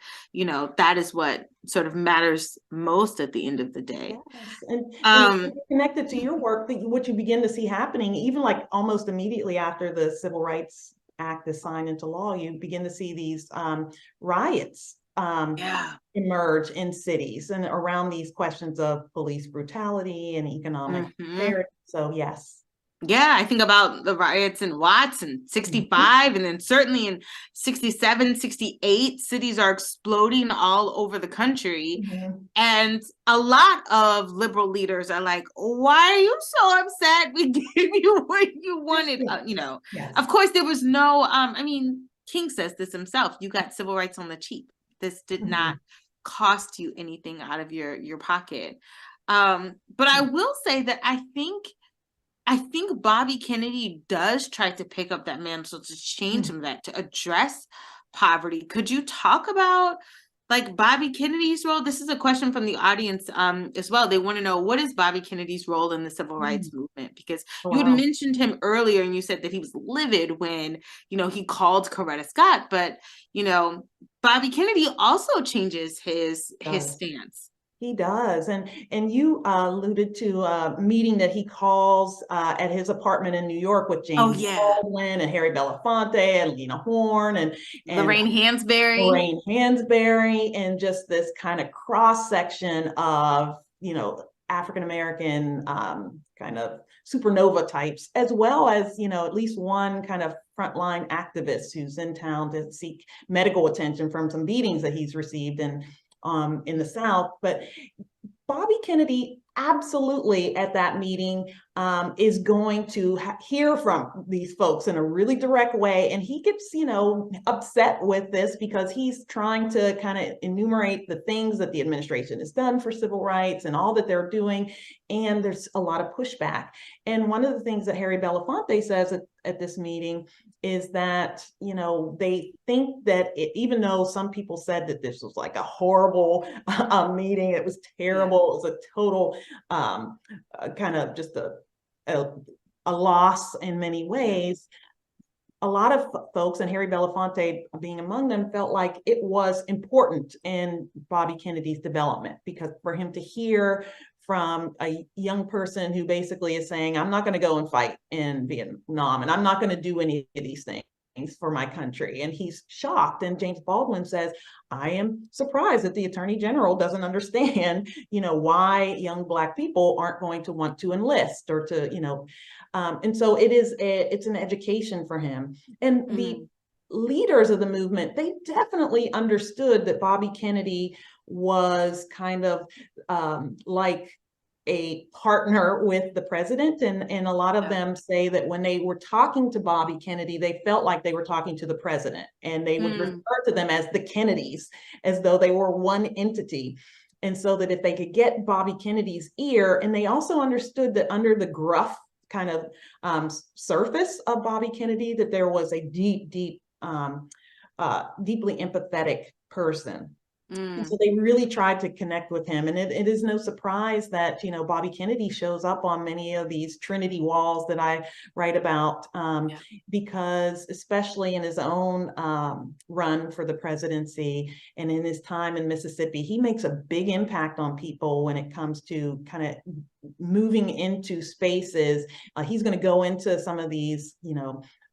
that is what sort of matters most at the end of the day. Yes. And connected to your work, what you begin to see happening, even like almost immediately after the Civil Rights Act is signed into law, you begin to see these riots emerge in cities and around these questions of police brutality and economic disparity. So yes. Yeah, I think about the riots in Watts in 65, and then certainly in 67, 68, cities are exploding all over the country. And a lot of liberal leaders are like, why are you so upset? We gave you what you wanted. Yes. Of course, there was no, King says this himself, you got civil rights on the cheap. This did not cost you anything out of your pocket. But I will say that I think Bobby Kennedy does try to pick up that mantle to change some of that, to address poverty. Could you talk about like Bobby Kennedy's role? This is a question from the audience as well. They want to know, what is Bobby Kennedy's role in the civil rights movement? Because you had mentioned him earlier and you said that he was livid when, he called Coretta Scott, but, Bobby Kennedy also changes his stance. He does. And you alluded to a meeting that he calls at his apartment in New York with James Baldwin and Harry Belafonte and Lena Horne and Lorraine Hansberry, and just this kind of cross section of, African-American kind of supernova types, as well as, at least one kind of frontline activist who's in town to seek medical attention from some beatings that he's received in the South. But Bobby Kennedy absolutely at that meeting is going to hear from these folks in a really direct way. And he gets, upset with this because he's trying to kind of enumerate the things that the administration has done for civil rights and all that they're doing. And there's a lot of pushback. And one of the things that Harry Belafonte says at this meeting is that, they think that even though some people said that this was like a horrible meeting, it was terrible, it was a total kind of just a loss in many ways. A lot of folks, and Harry Belafonte being among them, felt like it was important in Bobby Kennedy's development, because for him to hear from a young person who basically is saying, I'm not going to go and fight in Vietnam, and I'm not going to do any of these things for my country. And he's shocked. And James Baldwin says, I am surprised that the Attorney General doesn't understand, why young Black people aren't going to want to enlist or to, and so it's an education for him. And the leaders of the movement, they definitely understood that Bobby Kennedy was kind of like a partner with the president. And a lot of them say that when they were talking to Bobby Kennedy, they felt like they were talking to the president, and they would refer to them as the Kennedys, as though they were one entity. And so that if they could get Bobby Kennedy's ear, and they also understood that under the gruff kind of surface of Bobby Kennedy, that there was a deeply empathetic person. And so they really tried to connect with him. And it is no surprise that, Bobby Kennedy shows up on many of these Trinity walls that I write about, because especially in his own run for the presidency and in his time in Mississippi, he makes a big impact on people when it comes to kind of moving into spaces. He's going to go into some of these,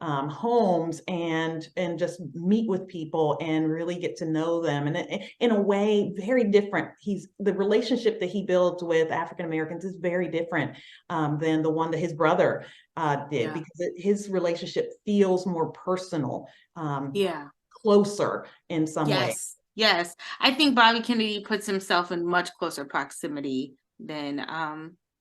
homes and just meet with people and really get to know them. And in a way, very different. The relationship that he builds with African Americans is very different than the one that his brother did, because his relationship feels more personal, closer in some way. Yes, I think Bobby Kennedy puts himself in much closer proximity than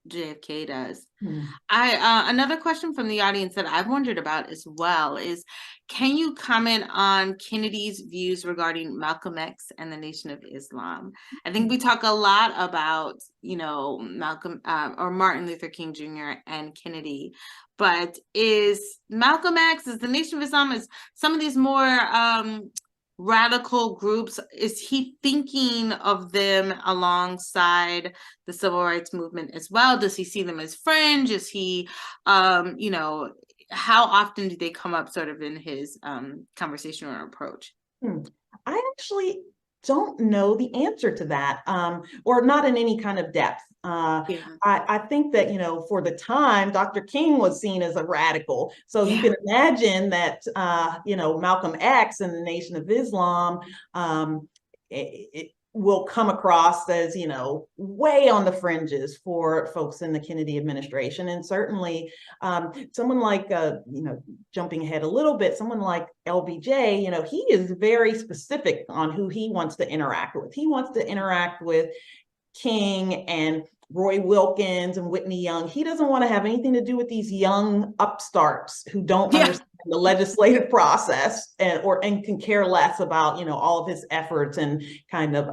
JFK does. Hmm. Another question from the audience that I've wondered about as well is, can you comment on Kennedy's views regarding Malcolm X and the Nation of Islam? I think we talk a lot about, Malcolm or Martin Luther King Jr. and Kennedy, but is Malcolm X, is the Nation of Islam, is some of these more radical groups, is he thinking of them alongside the civil rights movement as well? Does he see them as fringe? Is he, how often do they come up sort of in his conversation or approach? I actually don't know the answer to that, or not in any kind of depth. I think that, for the time, Dr. King was seen as a radical. So you can imagine that, Malcolm X and the Nation of Islam, it will come across as, way on the fringes for folks in the Kennedy administration. And certainly someone like, jumping ahead a little bit, someone like LBJ, he is very specific on who he wants to interact with. He wants to interact with King and Roy Wilkins and Whitney Young. He doesn't want to have anything to do with these young upstarts who don't understand the legislative process and can care less about, all of his efforts and kind of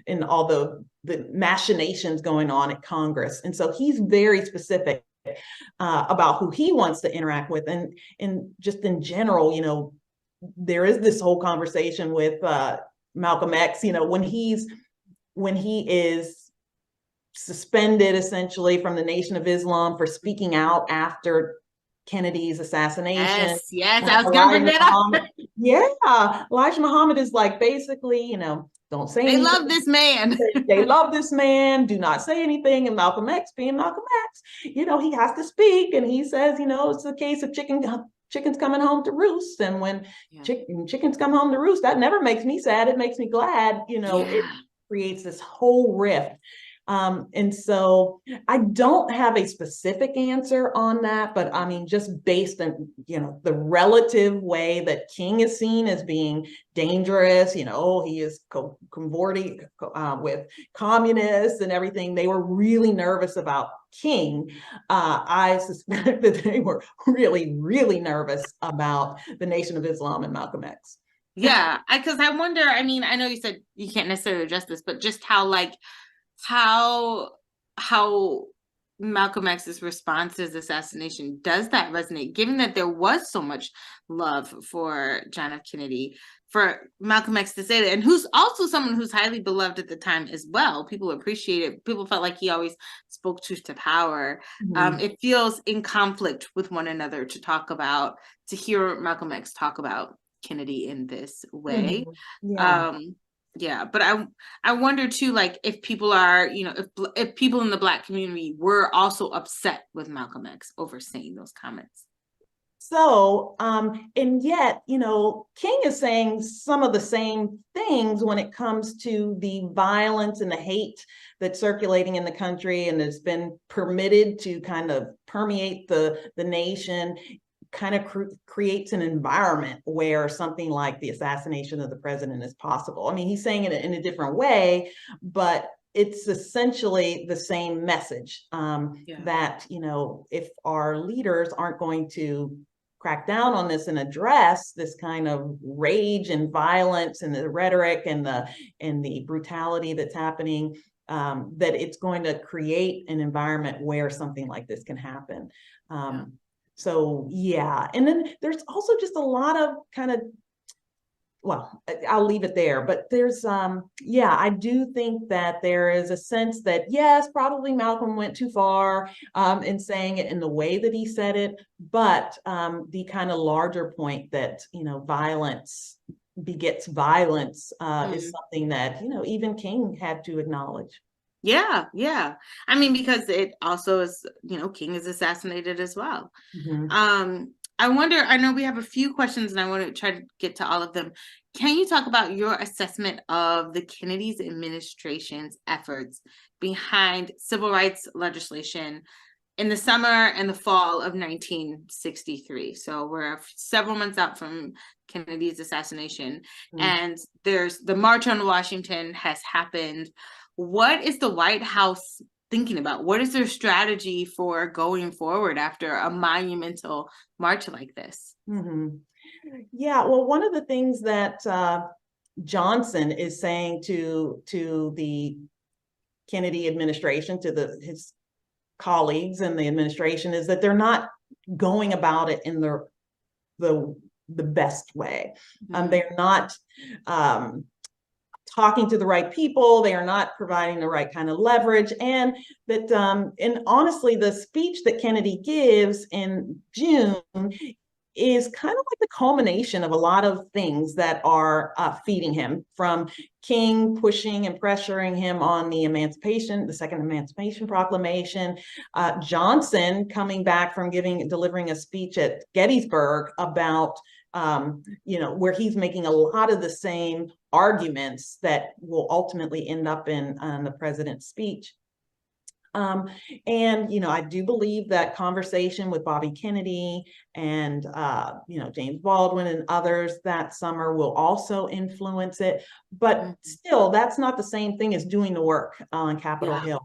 and all the machinations going on at Congress. And so he's very specific about who he wants to interact with. And just in general, there is this whole conversation with Malcolm X, when he is suspended essentially from the Nation of Islam for speaking out after Kennedy's assassination. Yes, I was going to bring that up. Yeah, Elijah Muhammad is like, basically, don't say anything. They love this man. They love this man. Do not say anything. And Malcolm X, being Malcolm X, he has to speak. And he says, it's a case of chickens coming home to roost. And when chickens come home to roost, that never makes me sad. It makes me glad. It creates this whole rift. And so I don't have a specific answer on that, but I mean, just based on, the relative way that King is seen as being dangerous, he is cavorting with communists and everything. They were really nervous about King. I suspect that they were really, really nervous about the Nation of Islam and Malcolm X. Yeah, because I wonder, I mean, I know you said you can't necessarily address this, but just how Malcolm X's response to his assassination, does that resonate, given that there was so much love for John F. Kennedy, for Malcolm X to say that, and who's also someone who's highly beloved at the time as well. People appreciate it. People felt like he always spoke truth to power. It feels in conflict with one another to hear Malcolm X talk about Kennedy in this way. But I wonder too, like, if people are, if people in the Black community were also upset with Malcolm X over saying those comments. So, and yet, King is saying some of the same things when it comes to the violence and the hate that's circulating in the country and has been permitted to kind of permeate the nation. Kind of creates an environment where something like the assassination of the president is possible. I mean, he's saying it in a different way, but it's essentially the same message that, if our leaders aren't going to crack down on this and address this kind of rage and violence and the rhetoric and the brutality that's happening, that it's going to create an environment where something like this can happen. So, and then there's also just a lot of kind of, well, I'll leave it there, but there's, I do think that there is a sense that, yes, probably Malcolm went too far in saying it in the way that he said it, but the kind of larger point that, violence begets violence is something that, even King had to acknowledge. Yeah. I mean, because it also is, King is assassinated as well. I wonder, I know we have a few questions and I want to try to get to all of them. Can you talk about your assessment of the Kennedy's administration's efforts behind civil rights legislation in the summer and the fall of 1963? So we're several months out from Kennedy's assassination, and there's the March on Washington has happened. What is the White House thinking about? What is their strategy for going forward after a monumental march like this? Yeah, well, one of the things that Johnson is saying to the Kennedy administration, to his colleagues in the administration, is that they're not going about it in the best way. They're not talking to the right people. They are not providing the right kind of leverage. And that, and honestly, the speech that Kennedy gives in June is kind of like the culmination of a lot of things that are feeding him, from King pushing and pressuring him on the Second Emancipation Proclamation, Johnson coming back from delivering a speech at Gettysburg about where he's making a lot of the same arguments that will ultimately end up in the president's speech. And I do believe that conversation with Bobby Kennedy and James Baldwin and others that summer will also influence it. But still, that's not the same thing as doing the work on Capitol Hill.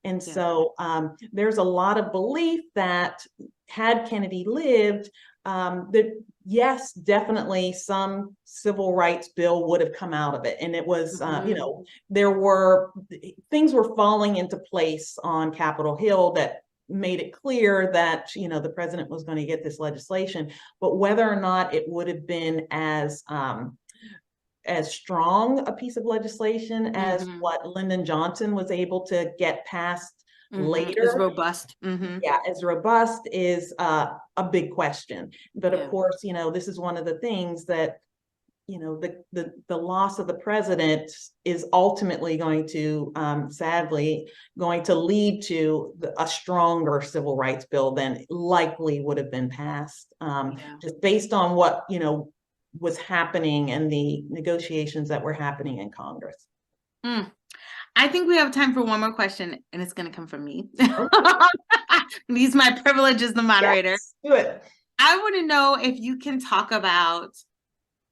And so there's a lot of belief that had Kennedy lived, that yes, definitely some civil rights bill would have come out of it. And it was, things were falling into place on Capitol Hill that made it clear that, the president was going to get this legislation. But whether or not it would have been as strong a piece of legislation as what Lyndon Johnson was able to get passed later. As robust. Yeah, as robust is a big question. But of course, this is one of the things that, the loss of the president is ultimately going to, sadly, going to lead to a stronger civil rights bill than likely would have been passed, just based on what, was happening and the negotiations that were happening in Congress. I think we have time for one more question, and it's going to come from me. Use my privilege as the moderator. Yes, do it. I want to know if you can talk about,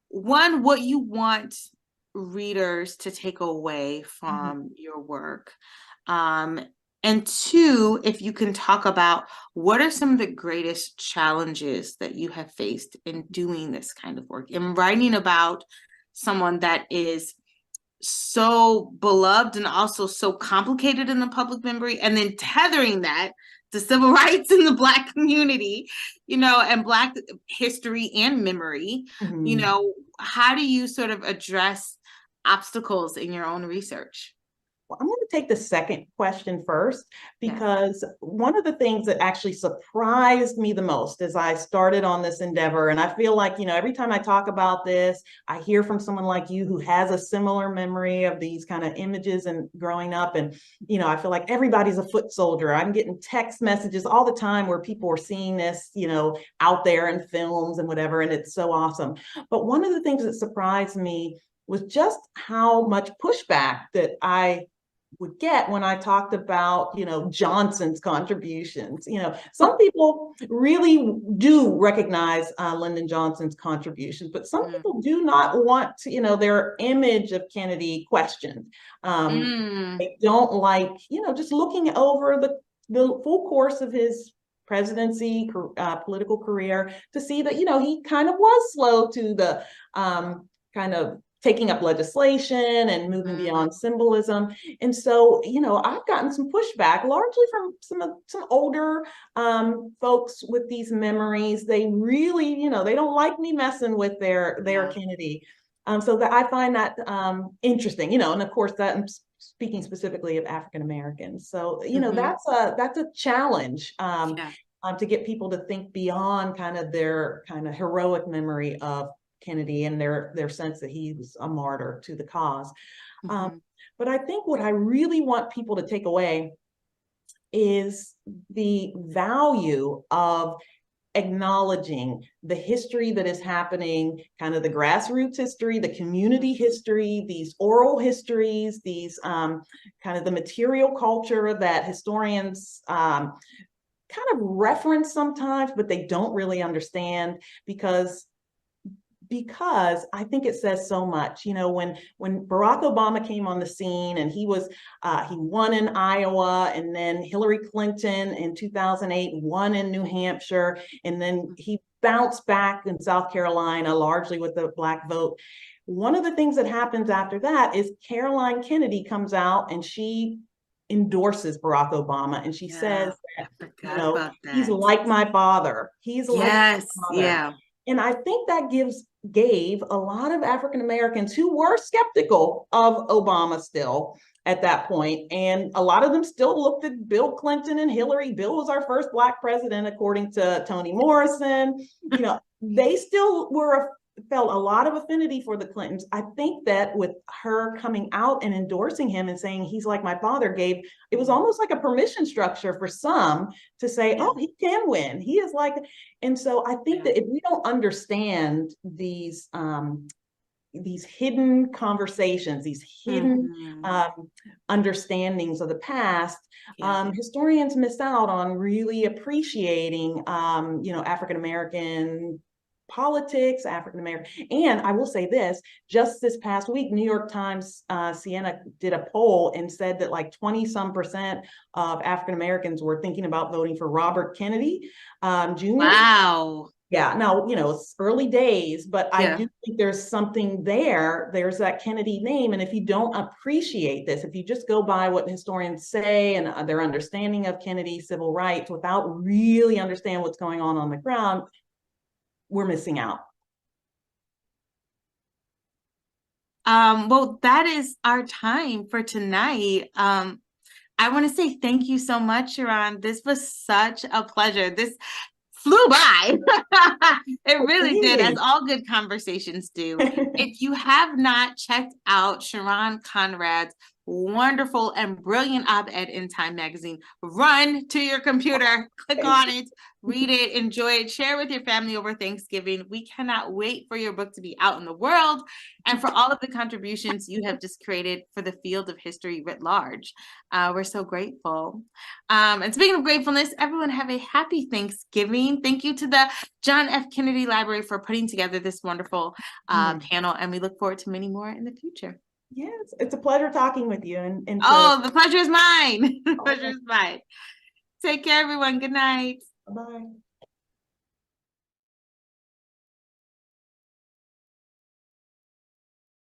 one, what you want readers to take away from your work. And two, if you can talk about what are some of the greatest challenges that you have faced in doing this kind of work, in writing about someone that is so beloved and also so complicated in the public memory, and then tethering that to civil rights in the Black community, and Black history and memory. How do you sort of address obstacles in your own research? Well, I'm going to take the second question first, because one of the things that actually surprised me the most as I started on this endeavor, and I feel like, every time I talk about this, I hear from someone like you who has a similar memory of these kind of images and growing up. And, I feel like everybody's a foot soldier. I'm getting text messages all the time where people are seeing this, out there in films and whatever. And it's so awesome. But one of the things that surprised me was just how much pushback that I would get when I talked about, Johnson's contributions. Some people really do recognize Lyndon Johnson's contributions, but some people do not want, their image of Kennedy questioned. They don't like, just looking over the full course of his presidency, political career, to see that, he kind of was slow to the kind of taking up legislation and moving beyond symbolism. And so, I've gotten some pushback, largely from some older folks with these memories. They really, they don't like me messing with their Kennedy. So that I find that interesting, and of course that I'm speaking specifically of African Americans. So, that's a challenge to get people to think beyond kind of their kind of heroic memory of Kennedy and their sense that he was a martyr to the cause. But I think what I really want people to take away is the value of acknowledging the history that is happening, kind of the grassroots history, the community history, these oral histories, these kind of the material culture that historians kind of reference sometimes, but they don't really understand, because because I think it says so much. You know, when Barack Obama came on the scene and he won in Iowa, and then Hillary Clinton in 2008 won in New Hampshire, and then he bounced back in South Carolina, largely with the Black vote. One of the things that happens after that is Caroline Kennedy comes out and she endorses Barack Obama, and she says that, you know, he's like my father. He's like my father. Yeah. And I think that gave a lot of African Americans who were skeptical of Obama still at that point, and a lot of them still looked at Bill Clinton and Hillary. Bill was our first Black president, according to Toni Morrison. You know, they still felt a lot of affinity for the Clintons. I think that with her coming out and endorsing him and saying he's like my father, it was almost like a permission structure for some to say, oh, he can win. He is like, and so I think that if we don't understand these hidden conversations, these hidden understandings of the past, historians miss out on really appreciating, you know, African-American politics, African-American. And I will say this, just this past week, New York Times, Sienna did a poll and said that like 20% of African-Americans were thinking about voting for Robert Kennedy, Jr. Wow. Yeah, now, you know, it's early days, but I do think there's something there. There's that Kennedy name. And if you don't appreciate this, if you just go by what historians say and their understanding of Kennedy's civil rights without really understanding what's going on the ground, we're missing out. Well, that is our time for tonight. I want to say thank you so much, Sharron. This was such a pleasure. This flew by. It really did, as all good conversations do. If you have not checked out Sharron Conrad's wonderful and brilliant op-ed in Time Magazine, run to your computer, click on it, read it, enjoy it, share with your family over Thanksgiving. We cannot wait for your book to be out in the world and for all of the contributions you have just created for the field of history writ large. We're so grateful. And speaking of gratefulness, everyone have a happy Thanksgiving. Thank you to the John F. Kennedy Library for putting together this wonderful panel, and we look forward to many more in the future. Yes, it's a pleasure talking with you. And the pleasure is mine. The pleasure is mine. Take care, everyone. Good night. Bye-bye.